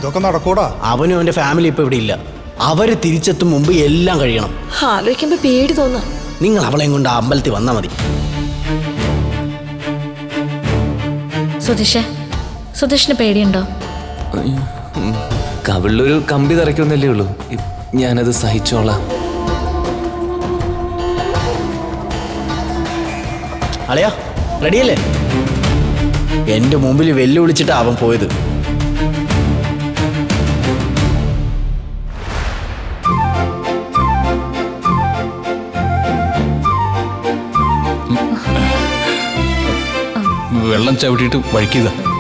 ഇതൊക്കെ നടക്കൂടാ. അവനും അവന്റെ ഫാമിലി ഇപ്പൊ ഇവിടെ ഇല്ല. അവര് തിരിച്ചെത്തും മുമ്പ് എല്ലാം കഴിയണം. ആലോചിക്കുമ്പോ പേടി തോന്നാ. നിങ്ങൾ അവളെയും കൊണ്ട് ആ അമ്പലത്തിൽ വന്നാ മതി. സുധീഷിന് പേടിയുണ്ടോ? കവിളിലൊരു കമ്പി തറയ്ക്കൊന്നല്ലേ ഉള്ളൂ. ഞാനത് സഹിച്ചോളാം. അളിയാ റെഡിയല്ലേ? എന്റെ മുമ്പിൽ വെല്ലുവിളിച്ചിട്ടാ അവൻ പോയത്. വെള്ളം ചവിട്ടിയിട്ട് വഴിക്കുക.